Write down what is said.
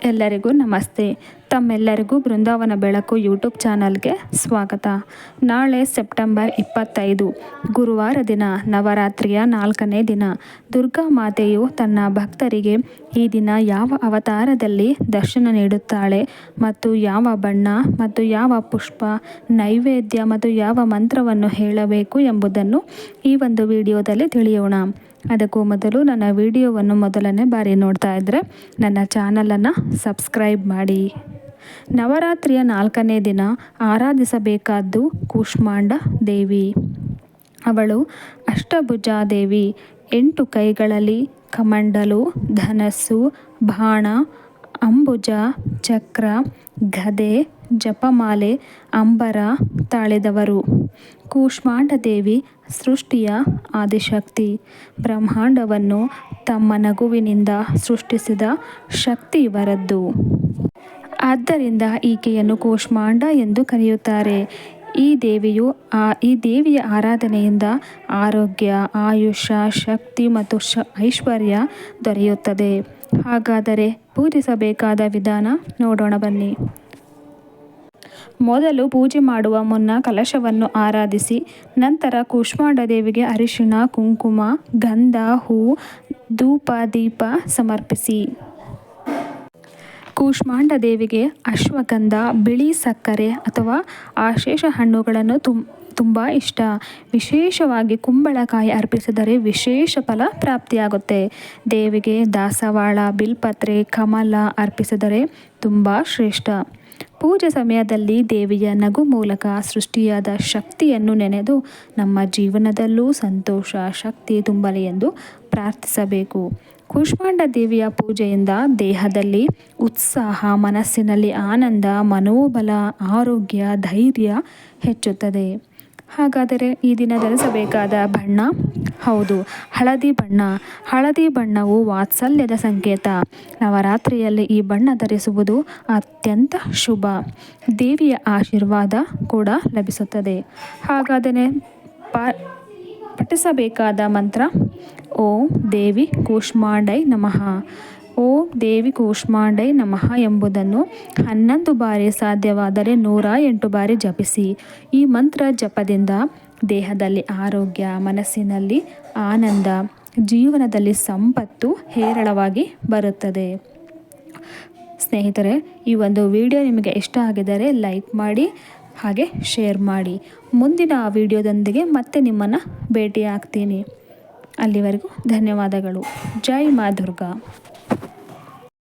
ಎಲ್ಲರಿಗೂ ನಮಸ್ತೆ. ತಮ್ಮೆಲ್ಲರಿಗೂ ಬೃಂದಾವನ ಬೆಳಕು ಯೂಟ್ಯೂಬ್ ಚಾನಲ್ಗೆ ಸ್ವಾಗತ. ನಾಳೆ ಸೆಪ್ಟೆಂಬರ್ 25 ಗುರುವಾರ ದಿನ, ನವರಾತ್ರಿಯ 4ನೇ ದಿನ. ದುರ್ಗಾ ಮಾತೆಯು ತನ್ನ ಭಕ್ತರಿಗೆ ಈ ದಿನ ಯಾವ ಅವತಾರದಲ್ಲಿ ದರ್ಶನ ನೀಡುತ್ತಾಳೆ ಮತ್ತು ಯಾವ ಬಣ್ಣ ಮತ್ತು ಯಾವ ಪುಷ್ಪ, ನೈವೇದ್ಯ ಮತ್ತು ಯಾವ ಮಂತ್ರವನ್ನು ಹೇಳಬೇಕು ಎಂಬುದನ್ನು ಈ ಒಂದು ವಿಡಿಯೋದಲ್ಲಿ ತಿಳಿಯೋಣ. ಅದಕ್ಕೂ ಮೊದಲು ನನ್ನ ವಿಡಿಯೋವನ್ನು ಮೊದಲನೇ ಬಾರಿ ನೋಡ್ತಾ ಇದ್ದರೆ ನನ್ನ ಚಾನಲನ್ನು ಸಬ್ಸ್ಕ್ರೈಬ್ ಮಾಡಿ. ನವರಾತ್ರಿಯ 4ನೇ ದಿನ ಆರಾಧಿಸಬೇಕಾದ್ದು ಕೂಷ್ಮಾಂಡ ದೇವಿ. ಅವಳು ಅಷ್ಟಭುಜಾದೇವಿ. 8 ಕೈಗಳಲ್ಲಿ ಕಮಂಡಲು, ಧನಸ್ಸು, ಬಾಣ, ಅಂಬುಜ, ಚಕ್ರ, ಗದೆ, ಜಪಮಾಲೆ, ಅಂಬರ ತಾಳಿದವರು. ಕೂಷ್ಮಾಂಡ ದೇವಿ ಸೃಷ್ಟಿಯ ಆದಿಶಕ್ತಿ. ಬ್ರಹ್ಮಾಂಡವನ್ನು ತಮ್ಮ ನಗುವಿನಿಂದ ಸೃಷ್ಟಿಸಿದ ಶಕ್ತಿ ಇವರದ್ದು. ಆದ್ದರಿಂದ ಈಕೆಯನ್ನು ಕೂಷ್ಮಾಂಡ ಎಂದು ಕರೆಯುತ್ತಾರೆ. ಈ ದೇವಿಯ ಆರಾಧನೆಯಿಂದ ಆರೋಗ್ಯ, ಆಯುಷ್ಯ, ಶಕ್ತಿ ಮತ್ತು ಐಶ್ವರ್ಯ ದೊರೆಯುತ್ತದೆ. ಹಾಗಾದರೆ ಪೂಜಿಸಬೇಕಾದ ವಿಧಾನ ನೋಡೋಣ ಬನ್ನಿ. ಮೊದಲು ಪೂಜೆ ಮಾಡುವ ಮುನ್ನ ಕಲಶವನ್ನು ಆರಾಧಿಸಿ, ನಂತರ ಕೂಷ್ಮಾಂಡ ದೇವಿಗೆ ಅರಿಶಿಣ, ಕುಂಕುಮ, ಗಂಧ, ಹೂ, ಧೂಪ, ದೀಪ ಸಮರ್ಪಿಸಿ. ಕೂಷ್ಮಾಂಡ ದೇವಿಗೆ ಅಶ್ವಗಂಧ, ಬಿಳಿ ಸಕ್ಕರೆ ಅಥವಾ ಆಶೇಷ ಹಣ್ಣುಗಳನ್ನು ತುಂಬ ಇಷ್ಟ. ವಿಶೇಷವಾಗಿ ಕುಂಬಳಕಾಯಿ ಅರ್ಪಿಸಿದರೆ ವಿಶೇಷ ಫಲ ಪ್ರಾಪ್ತಿಯಾಗುತ್ತೆ. ದೇವಿಗೆ ದಾಸವಾಳ, ಬಿಲ್ಪತ್ರೆ, ಕಮಲ ಅರ್ಪಿಸಿದರೆ ತುಂಬ ಶ್ರೇಷ್ಠ. ಪೂಜೆ ಸಮಯದಲ್ಲಿ ದೇವಿಯ ನಗು ಮೂಲಕ ಸೃಷ್ಟಿಯಾದ ಶಕ್ತಿಯನ್ನು ನೆನೆದು ನಮ್ಮ ಜೀವನದಲ್ಲೂ ಸಂತೋಷ, ಶಕ್ತಿ ತುಂಬಲಿ ಎಂದು ಪ್ರಾರ್ಥಿಸಬೇಕು. ಕೂಷ್ಮಾಂಡ ದೇವಿಯ ಪೂಜೆಯಿಂದ ದೇಹದಲ್ಲಿ ಉತ್ಸಾಹ, ಮನಸ್ಸಿನಲ್ಲಿ ಆನಂದ, ಮನೋಬಲ, ಆರೋಗ್ಯ, ಧೈರ್ಯ ಹೆಚ್ಚುತ್ತದೆ. ಹಾಗಾದರೆ ಈ ದಿನ ಧರಿಸಬೇಕಾದ ಬಣ್ಣ? ಹೌದು, ಹಳದಿ ಬಣ್ಣ. ಹಳದಿ ಬಣ್ಣವು ವಾತ್ಸಲ್ಯದ ಸಂಕೇತ. ನವರಾತ್ರಿಯಲ್ಲಿ ಈ ಬಣ್ಣ ಧರಿಸುವುದು ಅತ್ಯಂತ ಶುಭ. ದೇವಿಯ ಆಶೀರ್ವಾದ ಕೂಡ ಲಭಿಸುತ್ತದೆ. ಹಾಗಾದರೆ ಪಠಿಸಬೇಕಾದ ಮಂತ್ರ: ಓಂ ದೇವಿ ಕೂಷ್ಮಾಂಡೈ ನಮಃ. ಓಂ ದೇವಿ ಕೂಷ್ಮಾಂಡೈ ನಮಃ ಎಂಬುದನ್ನು 11 ಬಾರಿ, ಸಾಧ್ಯವಾದರೆ 108 ಬಾರಿ ಜಪಿಸಿ. ಈ ಮಂತ್ರ ಜಪದಿಂದ ದೇಹದಲ್ಲಿ ಆರೋಗ್ಯ, ಮನಸ್ಸಿನಲ್ಲಿ ಆನಂದ, ಜೀವನದಲ್ಲಿ ಸಂಪತ್ತು ಹೇರಳವಾಗಿ ಬರುತ್ತದೆ. ಸ್ನೇಹಿತರೆ, ಈ ಒಂದು ವಿಡಿಯೋ ನಿಮಗೆ ಇಷ್ಟ ಆಗಿದ್ದರೆ ಲೈಕ್ ಮಾಡಿ, ಹಾಗೆ ಶೇರ್ ಮಾಡಿ. ಮುಂದಿನ ವಿಡಿಯೋದೊಂದಿಗೆ ಮತ್ತೆ ನಿಮ್ಮನ್ನು ಭೇಟಿ ಆಗ್ತೀನಿ. ಅಲ್ಲಿವರೆಗೂ ಧನ್ಯವಾದಗಳು. ಜೈ ಮಾ ದುರ್ಗಾ.